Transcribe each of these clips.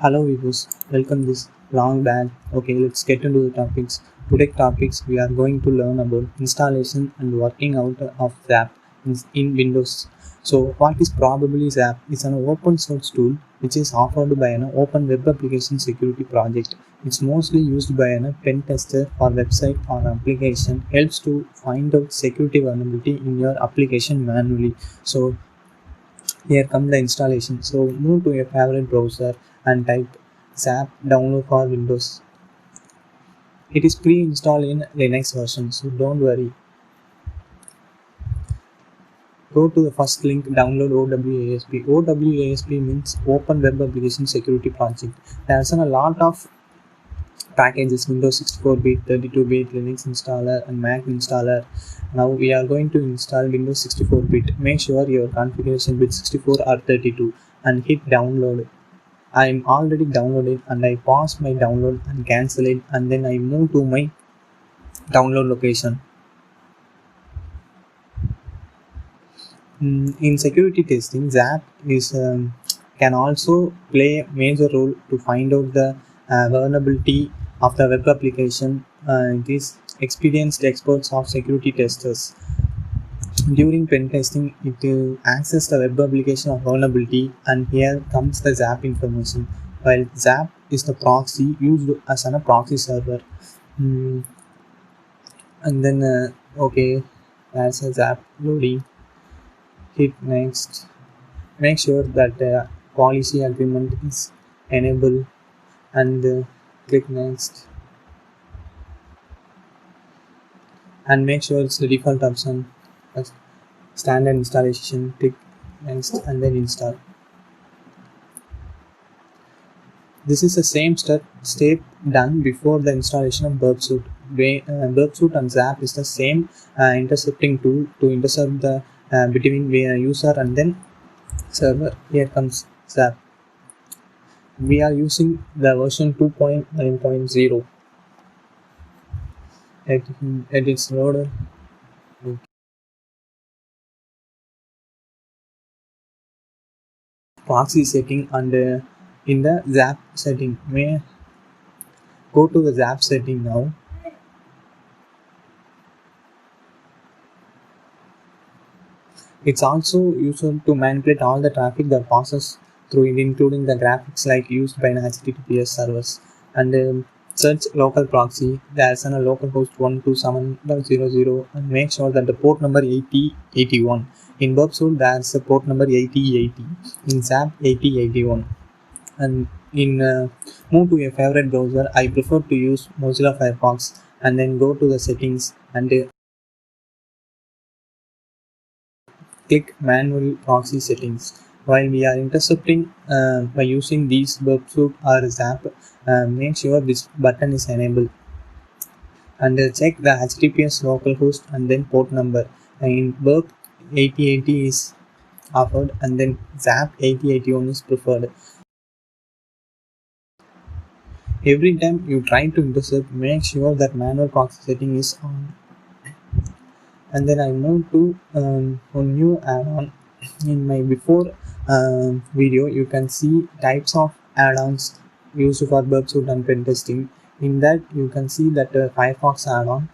Hello viewers, welcome this long bag. Okay, let's get into the topics. Today's topics we are going to learn about installation and working out of Zap in Windows. So what is probably Zap? It's an open source tool which is offered by an open web application security project. It's mostly used by a pen tester for website or application. Helps to find out security vulnerability in your application manually. So here come the installation. So move to your favorite browser and type Zap download for Windows. It is pre-installed in Linux version, so don't worry. Go to the first link, download OWASP. OWASP means Open Web Application Security Project. There's a lot of packages: Windows 64-bit, 32-bit, Linux installer, and Mac installer. Now we are going to install Windows 64-bit. Make sure your configuration bit 64 or 32 and hit download. I am already downloaded and I pause my download and cancel it, and then I move to my download location. In security testing, Zap can also play a major role to find out the vulnerability of the web application. These experienced experts of security testers. During pen testing, it will access the web application of vulnerability, and here comes the Zap information. While Zap is the proxy used as a proxy server, and then okay, that's a Zap loading. Hit next. Make sure that the policy agreement is enabled, and click next. And make sure it's the default option. Standard installation, click next and then install. This is the same step done before the installation of Burp Suite. Burp Suite and Zap is the same intercepting tool to intercept the between user and then server. Here comes Zap. We are using the version 2.9.0. It is loaded. Proxy setting, and in the Zap setting, may go to the Zap setting now. It's also useful to manipulate all the traffic that passes through it, including the graphics like used by an HTTPS servers. And search local proxy. There's a localhost 127.0.0 and make sure that the port number 8081. In Burp Suite, there's a port number 8080. In Zap, 8081. And in move to your favorite browser. I prefer to use Mozilla Firefox, and then go to the settings and click manual proxy settings. While we are intercepting by using these Burp Suite or Zap, make sure this button is enabled, and check the HTTPS localhost and then port number. In Burp, 8080 is offered, and then Zap 8081 is preferred. Every time you try to intercept, make sure that manual proxy setting is on. And then I move to a new add-on. In my before video, you can see types of add-ons used for Burp Suite and pen testing. In that, you can see that Firefox add-on.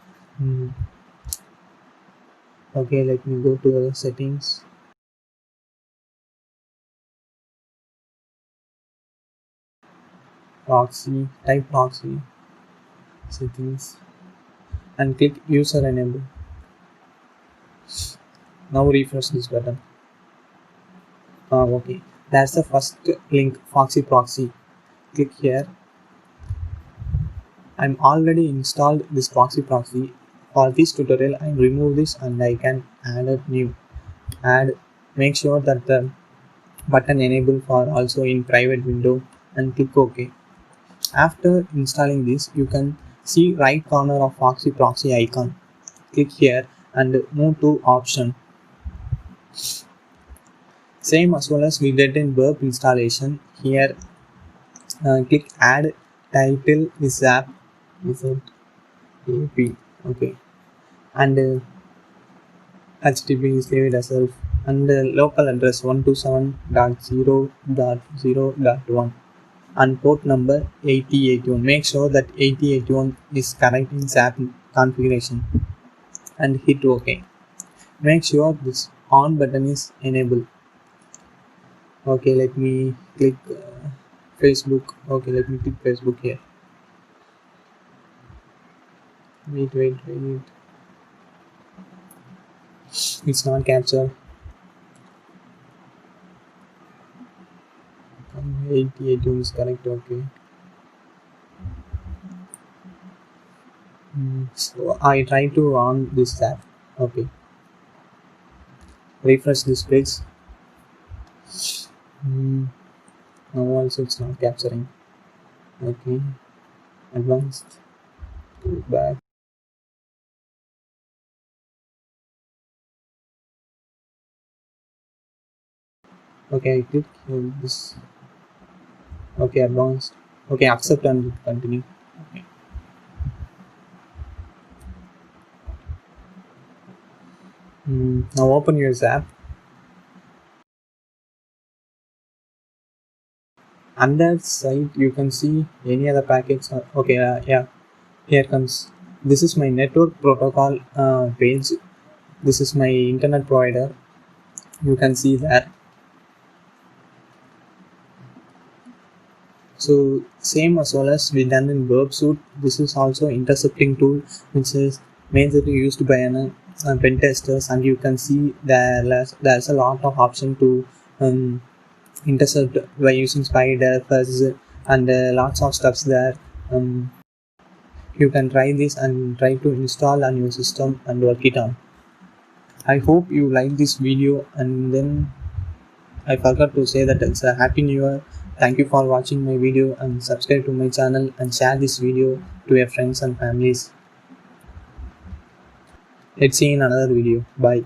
Okay, let me go to the settings. Proxy, type proxy settings, and click user enable. Now refresh this button. Okay, that's the first link, Foxy proxy. Click here. I'm already installed this proxy. For this tutorial, I remove this and I can add a new. Make sure that the button enable for also in private window, and click OK. After installing this, you can see right corner of Foxy proxy icon. Click here and move to option. Same as well as we did in Burp installation. Here click add title is Zap, is it AP? Okay, and HTTP is leave it as self, and local address 127.0.0.1. and port number 8081. Make sure that 8081 is correct in Zap configuration and hit OK. Make sure this on button is enabled. Okay, let me click Facebook. Okay, let me click Facebook here. Wait. It's not captured. 8081 is correct. Okay. So I try to on this app. Okay. Refresh this page. Now also it's not capturing. Okay. Advanced. Go back. Okay, I click this. Okay, advanced. Okay, accept and continue. Okay. Now open your Zap. Under site you can see any other packets. Okay, yeah, here comes. This is my network protocol page. This is my internet provider. You can see that. So same as well as we done in verb suit. This is also intercepting tool, which is majorly used by pen testers, and you can see there's a lot of option to intercept by using spider, fuzz, and lots of stuffs there. You can try this and try to install on your system and work it on. I hope you like this video, and then I forgot to say that it's a happy new year. Thank you for watching my video, and subscribe to my channel and share this video to your friends and families. Let's see in another video. Bye.